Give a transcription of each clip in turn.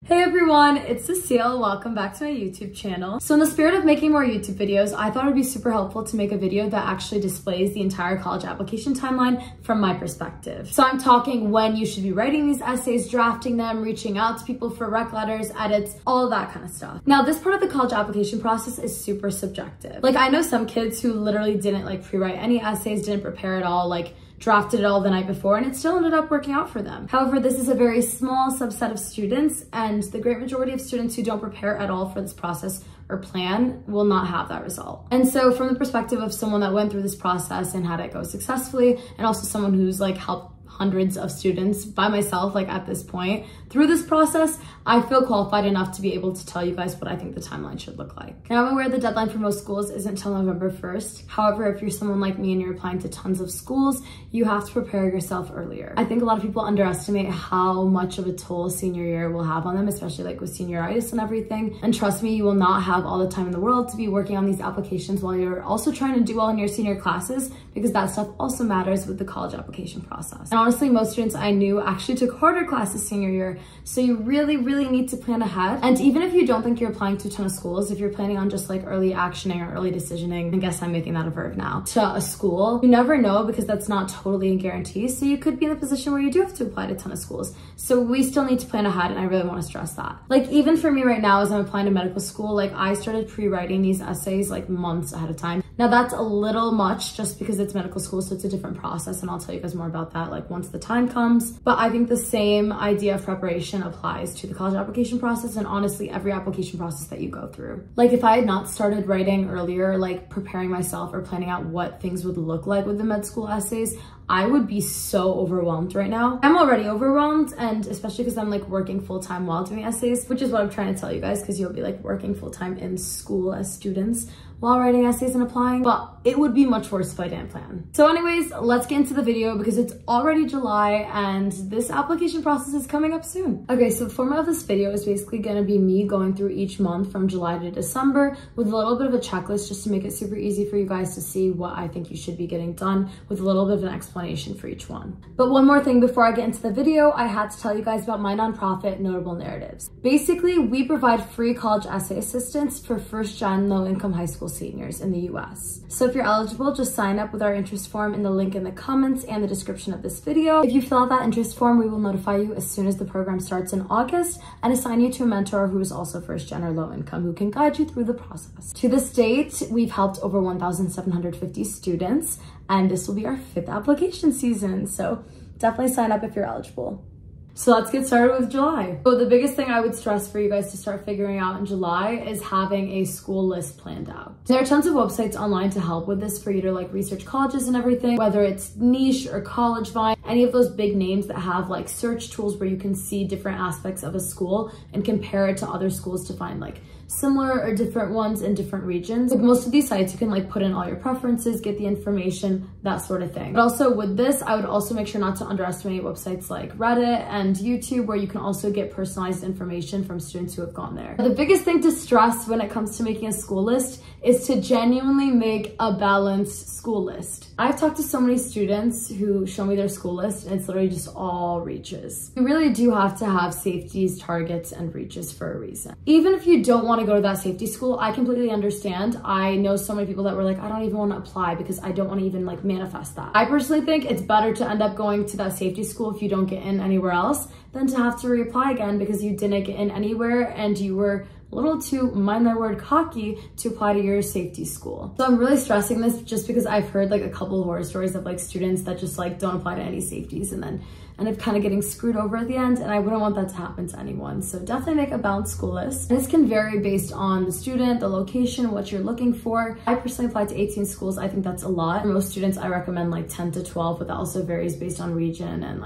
Hey everyone, it's Cecile. Welcome back to my YouTube channel. So in the spirit of making more YouTube videos, I thought it would be super helpful to make a video that actually displays the entire college application timeline from my perspective. So I'm talking when you should be writing these essays, drafting them, reaching out to people for rec letters, edits, all of that kind of stuff. Now, this part of the college application process is super subjective. Like, I know some kids who literally didn't pre-write any essays, didn't prepare at all, drafted it all the night before, and it still ended up working out for them. However, this is a very small subset of students, and the great majority of students who don't prepare at all for this process or plan will not have that result. And so from the perspective of someone that went through this process and had it go successfully, and also someone who's helped hundreds of students by myself at this point through this process, I feel qualified enough to be able to tell you guys what I think the timeline should look like. Now, I'm aware the deadline for most schools isn't until November 1st. However, if you're someone like me and you're applying to tons of schools, you have to prepare yourself earlier. I think a lot of people underestimate how much of a toll senior year will have on them, especially with senioritis and everything. And trust me, you will not have all the time in the world to be working on these applications while you're also trying to do well in your senior classes, because that stuff also matters with the college application process. And honestly, most students I knew actually took harder classes senior year, so you really need to plan ahead. And even if you don't think you're applying to a ton of schools, if you're planning on just early actioning or early decisioning, I guess I'm making that a verb now, to a school, you never know, because that's not totally a guarantee. So you could be in a position where you do have to apply to a ton of schools. So we still need to plan ahead, and I really want to stress that. Even for me right now, as I'm applying to medical school, I started pre-writing these essays months ahead of time. Now that's a little much just because it's medical school, so it's a different process, and I'll tell you guys more about that once the time comes. But I think the same idea of preparation applies to the college application process, and honestly every application process that you go through. If I had not started writing earlier, preparing myself or planning out what things would look like with the med school essays, I would be so overwhelmed right now. I'm already overwhelmed, and especially because I'm working full-time while doing essays, which is what I'm trying to tell you guys, because you'll be working full-time in school as students while writing essays and applying, but it would be much worse if I didn't plan. So anyways, let's get into the video because it's already July and this application process is coming up soon. Okay, so the format of this video is basically gonna be me going through each month from July to December with a little bit of a checklist just to make it super easy for you guys to see what I think you should be getting done, with a little bit of an explanation for each one. But one more thing before I get into the video, I had to tell you guys about my nonprofit, Notable Narratives. Basically, we provide free college essay assistance for first-gen low-income high school seniors in the US. So if you're eligible, just sign up with our interest form in the link in the comments and the description of this video. If you fill out that interest form, we will notify you as soon as the program starts in August and assign you to a mentor who is also first-gen or low income, who can guide you through the process. To this date, we've helped over 1,750 students, and this will be our 5th application season. So definitely sign up if you're eligible. So let's get started with July. So the biggest thing I would stress for you guys to start figuring out in July is having a school list planned out. There are tons of websites online to help with this for you to research colleges and everything, whether it's Niche or CollegeVine, any of those big names that have search tools where you can see different aspects of a school and compare it to other schools to find similar or different ones in different regions. With most of these sites, you can put in all your preferences, get the information, that sort of thing. But also with this, I would also make sure not to underestimate websites like Reddit and YouTube, where you can also get personalized information from students who have gone there. The biggest thing to stress when it comes to making a school list is to genuinely make a balanced school list. I've talked to so many students who show me their school list, and it's literally just all reaches. You really do have to have safeties, targets, and reaches for a reason. Even if you don't want to go to that safety school, I completely understand. I know so many people that were I don't even want to apply because I don't want to even manifest that. I personally think it's better to end up going to that safety school if you don't get in anywhere else than to have to reapply again because you didn't get in anywhere and you were a little too, mind my word, cocky to apply to your safety school. So I'm really stressing this just because I've heard a couple horror stories of students that just don't apply to any safeties and then end up kind of getting screwed over at the end, and I wouldn't want that to happen to anyone. So definitely make a balanced school list. And this can vary based on the student, the location, what you're looking for. I personally applied to 18 schools. I think that's a lot. For most students, I recommend 10 to 12, but that also varies based on region and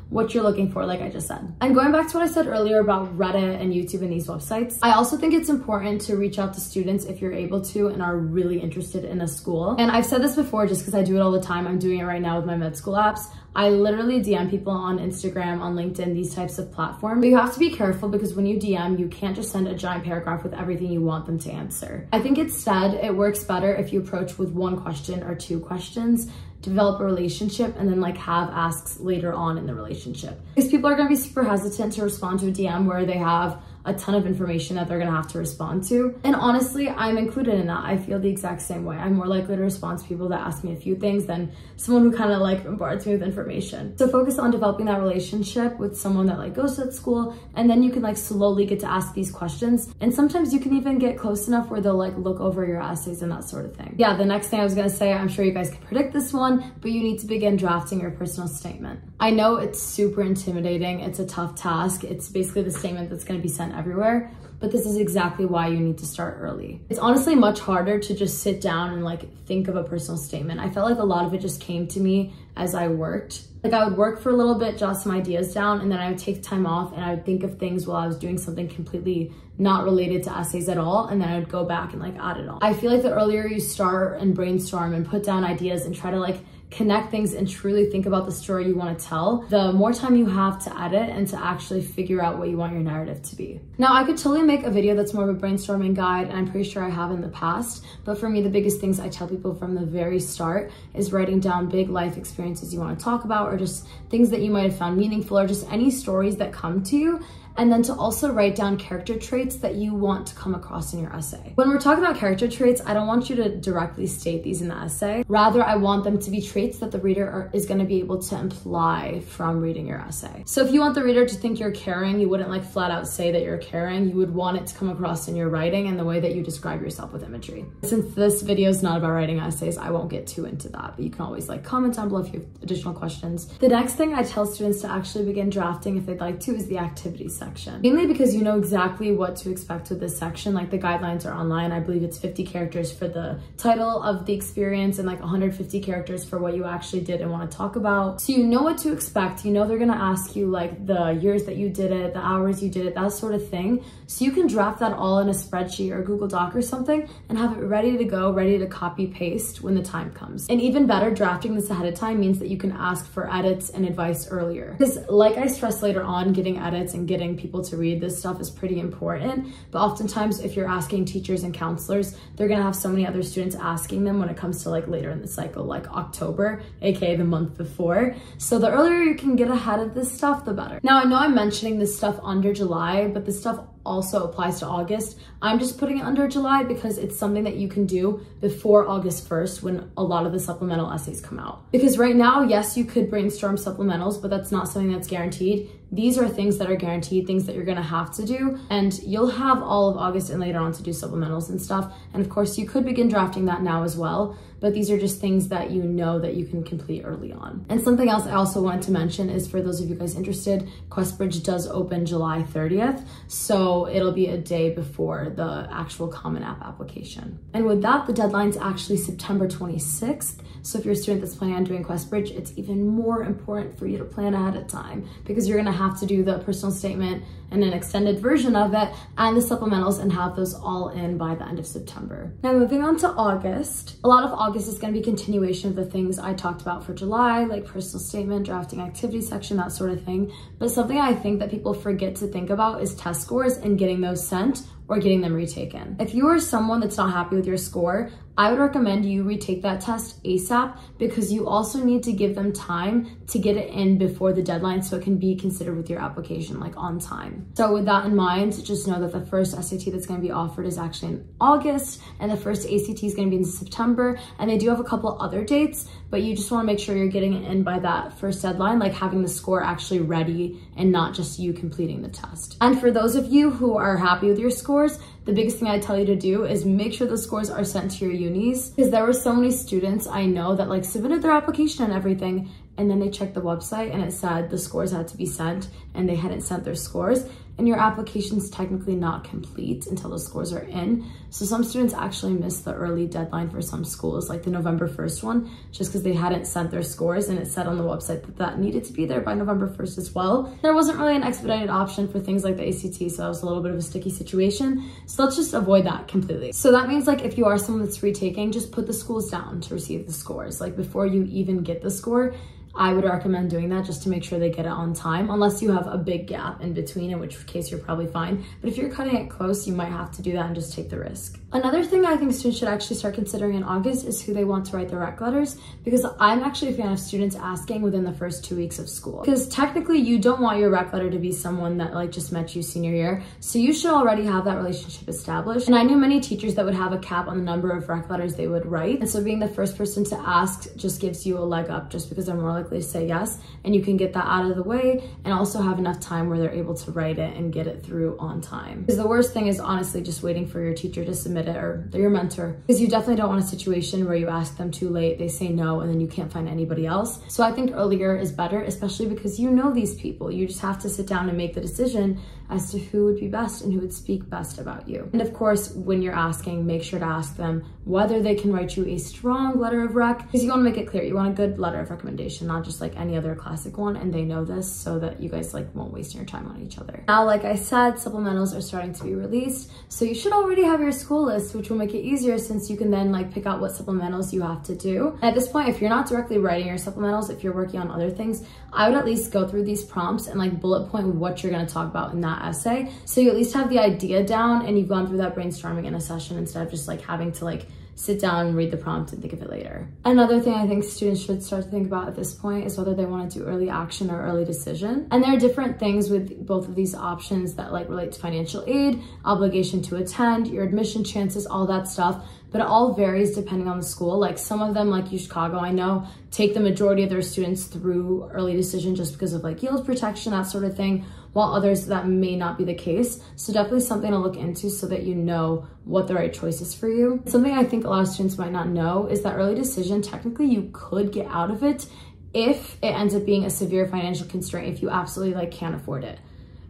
what you're looking for, like I just said. And going back to what I said earlier about Reddit and YouTube and these websites, I also think it's important to reach out to students if you're able to and are really interested in a school. And I've said this before just because I do it all the time. I'm doing it right now with my med school apps. I literally DM people on Instagram, on LinkedIn, these types of platforms. But you have to be careful because when you DM, you can't just send a giant paragraph with everything you want them to answer. I think instead it works better if you approach with 1 question or 2 questions, develop a relationship, and then have asks later on in the relationship. Because people are gonna be super hesitant to respond to a DM where they have a ton of information that they're gonna have to respond to. And honestly, I'm included in that. I feel the exact same way. I'm more likely to respond to people that ask me a few things than someone who kind of like bombards me with information. So focus on developing that relationship with someone that like goes to that school, and then you can like slowly get to ask these questions. And sometimes you can even get close enough where they'll like look over your essays and that sort of thing. Yeah, the next thing I was gonna say, I'm sure you guys can predict this one, but you need to begin drafting your personal statement. I know it's super intimidating. It's a tough task. It's basically the statement that's gonna be sent everywhere, but this is exactly why you need to start early. It's honestly much harder to just sit down and like think of a personal statement. I felt like a lot of it just came to me as I worked. Like I would work for a little bit, jot some ideas down, and then I would take time off and I would think of things while I was doing something completely not related to essays at all, and then I would go back and like add it on. I feel like the earlier you start and brainstorm and put down ideas and try to like connect things and truly think about the story you want to tell, the more time you have to edit and to actually figure out what you want your narrative to be. Now, I could totally make a video that's more of a brainstorming guide, and I'm pretty sure I have in the past, but for me, the biggest things I tell people from the very start is writing down big life experiences you want to talk about, or just things that you might have found meaningful, or just any stories that come to you. And then to also write down character traits that you want to come across in your essay. When we're talking about character traits, I don't want you to directly state these in the essay. Rather, I want them to be traits that the reader is going to be able to imply from reading your essay. So if you want the reader to think you're caring, you wouldn't like flat out say that you're caring. You would want it to come across in your writing and the way that you describe yourself with imagery. Since this video is not about writing essays, I won't get too into that, but you can always like comment down below if you have additional questions. The next thing I tell students to actually begin drafting if they'd like to is the activities section. Mainly because you know exactly what to expect with this section. Like the guidelines are online. I believe it's 50 characters for the title of the experience and like 150 characters for what you actually did and want to talk about. So you know what to expect. You know they're going to ask you like the years that you did it, the hours you did it, that sort of thing. So you can draft that all in a spreadsheet or Google Doc or something and have it ready to go, ready to copy paste when the time comes. And even better, drafting this ahead of time means that you can ask for edits and advice earlier. Because like I stressed later on, getting edits and getting people to read this stuff is pretty important, but oftentimes if you're asking teachers and counselors, they're gonna have so many other students asking them when it comes to like later in the cycle, like October, aka the month before. So the earlier you can get ahead of this stuff, the better. Now I know I'm mentioning this stuff under July, but this stuff also applies to August. I'm just putting it under July because it's something that you can do before August 1st when a lot of the supplemental essays come out. Because right now, yes, you could brainstorm supplementals, but that's not something that's guaranteed. These are things that are guaranteed, things that you're gonna have to do, and you'll have all of August and later on to do supplementals and stuff. And of course, you could begin drafting that now as well, but these are just things that you know that you can complete early on. And something else I also wanted to mention is for those of you guys interested, QuestBridge does open July 30th, so it'll be a day before the actual Common App application. And with that, the deadline's actually September 26th. So if you're a student that's planning on doing QuestBridge, it's even more important for you to plan ahead of time because you're gonna have to do the personal statement and an extended version of it and the supplementals and have those all in by the end of September. Now moving on to August. A lot of August is gonna be continuation of the things I talked about for July, like personal statement, drafting activity section, that sort of thing. But something I think that people forget to think about is test scores and getting those sent or getting them retaken. If you are someone that's not happy with your score, I would recommend you retake that test ASAP because you also need to give them time to get it in before the deadline so it can be considered with your application like on time. So with that in mind, just know that the first SAT that's going to be offered is actually in August and the first ACT is going to be in September, and they do have a couple other dates, but you just want to make sure you're getting it in by that first deadline, like having the score actually ready and not just you completing the test. And for those of you who are happy with your scores, the biggest thing I tell you to do is make sure the scores are sent to your unis, because there were so many students I know that like submitted their application and everything, and then they checked the website and it said the scores had to be sent and they hadn't sent their scores, and your application's technically not complete until the scores are in. So some students actually missed the early deadline for some schools, like the November 1st one, just because they hadn't sent their scores and it said on the website that that needed to be there by November 1st as well. There wasn't really an expedited option for things like the ACT, so that was a little bit of a sticky situation. So let's just avoid that completely. So that means like if you are someone that's retaking, just put the schools down to receive the scores. Like before you even get the score, I would recommend doing that just to make sure they get it on time, unless you have a big gap in between, in which case you're probably fine. But if you're cutting it close, you might have to do that and just take the risk. Another thing I think students should actually start considering in August is who they want to write their rec letters, because I'm actually a fan of students asking within the first 2 weeks of school. Because technically you don't want your rec letter to be someone that like just met you senior year, so you should already have that relationship established. And I knew many teachers that would have a cap on the number of rec letters they would write, and so being the first person to ask just gives you a leg up, just because they're more likely to say yes, and you can get that out of the way and also have enough time where they're able to write it and get it through on time. Because the worst thing is honestly just waiting for your teacher to submit it, or your mentor, because you definitely don't want a situation where you ask them too late, they say no, and then you can't find anybody else. So I think earlier is better, especially because you know these people. You just have to sit down and make the decision as to who would be best and who would speak best about you. And of course, when you're asking, make sure to ask them whether they can write you a strong letter of rec, because you want to make it clear, you want a good letter of recommendation, not just like any other classic one, and they know this so that you guys like won't waste your time on each other. Now, like I said, supplementals are starting to be released, so you should already have your school list, which will make it easier since you can then like pick out what supplementals you have to do. And at this point, if you're not directly writing your supplementals, if you're working on other things, I would at least go through these prompts and like bullet point what you're going to talk about in that essay, so you at least have the idea down and you've gone through that brainstorming in a session instead of just like having to like sit down and read the prompt and think of it later. Another thing I think students should start to think about at this point is whether they want to do early action or early decision. And there are different things with both of these options that like relate to financial aid, obligation to attend, your admission chances, all that stuff. But it all varies depending on the school. Like some of them, like UChicago, I know, take the majority of their students through early decision just because of like yield protection, that sort of thing, while others that may not be the case. So definitely something to look into so that you know what the right choice is for you. Something I think a lot of students might not know is that early decision, technically you could get out of it if it ends up being a severe financial constraint, if you absolutely like can't afford it.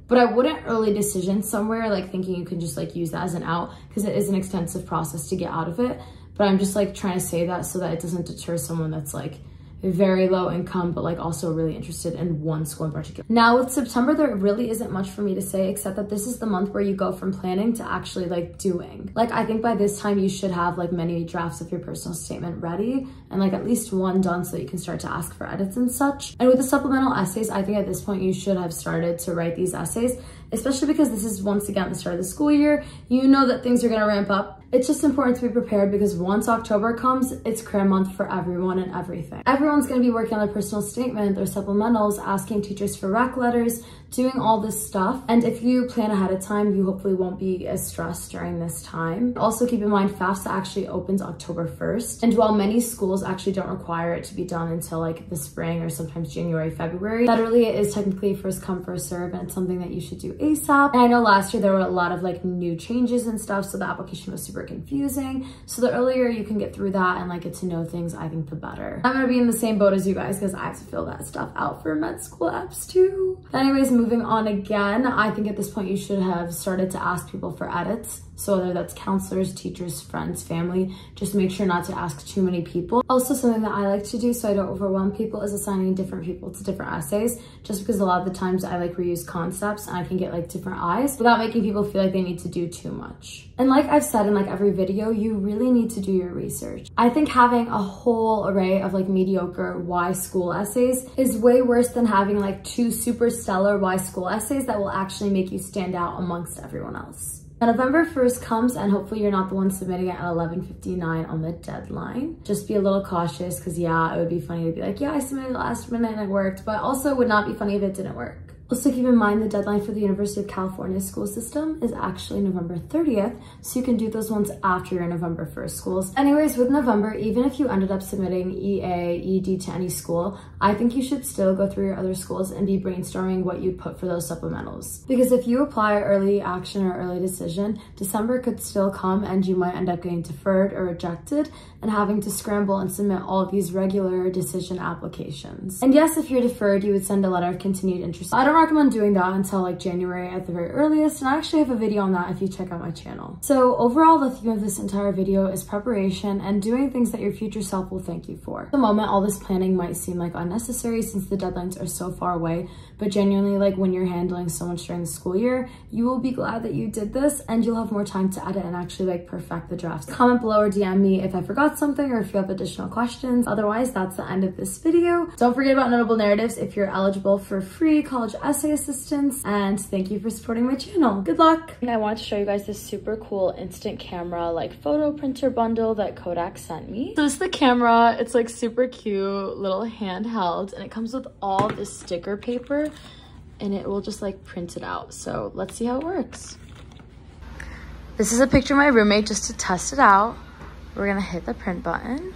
But I wouldn't early decision somewhere like thinking you can just like use that as an out, because it is an extensive process to get out of it. But I'm just like trying to say that so that it doesn't deter someone that's like very low income, but like also really interested in one school in particular. Now with September, there really isn't much for me to say, except that this is the month where you go from planning to actually like doing. Like I think by this time you should have like many drafts of your personal statement ready and like at least one done so that you can start to ask for edits and such. And with the supplemental essays, I think at this point you should have started to write these essays, especially because this is once again the start of the school year. You know that things are gonna ramp up. It's just important to be prepared because once October comes, it's cram month for everyone and everything. Everyone's gonna be working on their personal statement, their supplementals, asking teachers for rec letters, doing all this stuff. And if you plan ahead of time, you hopefully won't be as stressed during this time. Also keep in mind, FAFSA actually opens October 1st. And while many schools actually don't require it to be done until like the spring or sometimes January, February, federally it is technically first come, first serve, and it's something that you should do ASAP. And I know last year there were a lot of like new changes and stuff, so the application was super confusing. So the earlier you can get through that and like get to know things, I think the better. I'm gonna be in the same boat as you guys because I have to fill that stuff out for med school apps too. But anyways, moving on again, I think at this point you should have started to ask people for edits. So whether that's counselors, teachers, friends, family, just make sure not to ask too many people. Also, something that I like to do so I don't overwhelm people is assigning different people to different essays, just because a lot of the times I like reuse concepts and I can get like different eyes without making people feel like they need to do too much. And like I've said in like every video, you really need to do your research. I think having a whole array of like mediocre Y school essays is way worse than having like 2 super stellar Y school essays that will actually make you stand out amongst everyone else. Now, November 1st comes and hopefully you're not the one submitting it at 11:59 on the deadline. Just be a little cautious because yeah, it would be funny to be like, yeah, I submitted last minute and it worked, but also it would not be funny if it didn't work. Also keep in mind the deadline for the University of California school system is actually November 30th, so you can do those ones after your November 1st schools. Anyways, with November, even if you ended up submitting EA, ED to any school, I think you should still go through your other schools and be brainstorming what you'd put for those supplementals. Because if you apply early action or early decision, December could still come and you might end up getting deferred or rejected and having to scramble and submit all of these regular decision applications. And yes, if you're deferred, you would send a letter of continued interest. I don't don't recommend doing that until like January at the very earliest, and I actually have a video on that if you check out my channel. So overall, the theme of this entire video is preparation and doing things that your future self will thank you for. At the moment, all this planning might seem like unnecessary since the deadlines are so far away, but genuinely, like when you're handling so much during the school year, you will be glad that you did this and you'll have more time to edit and actually like perfect the drafts. Comment below or DM me if I forgot something or if you have additional questions. Otherwise, that's the end of this video. Don't forget about notable narratives if you're eligible for free college essay assistance, and thank you for supporting my channel. Good luck. I wanted to show you guys this super cool instant camera like photo printer bundle that Kodak sent me. So this is the camera. It's like super cute little handheld, and it comes with all this sticker paper and it will just like print it out. So let's see how it works. This is a picture of my roommate just to test it out. We're gonna hit the print button.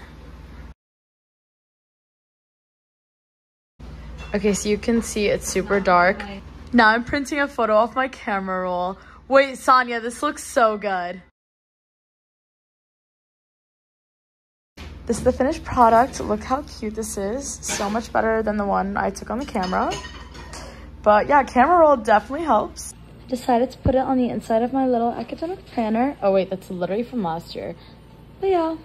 Okay, so you can see it's super dark. Now I'm printing a photo off my camera roll. Wait, Sonia, this looks so good. This is the finished product. Look how cute this is. So much better than the one I took on the camera. But yeah, camera roll definitely helps. Decided to put it on the inside of my little academic planner. Oh wait, that's literally from last year. But yeah.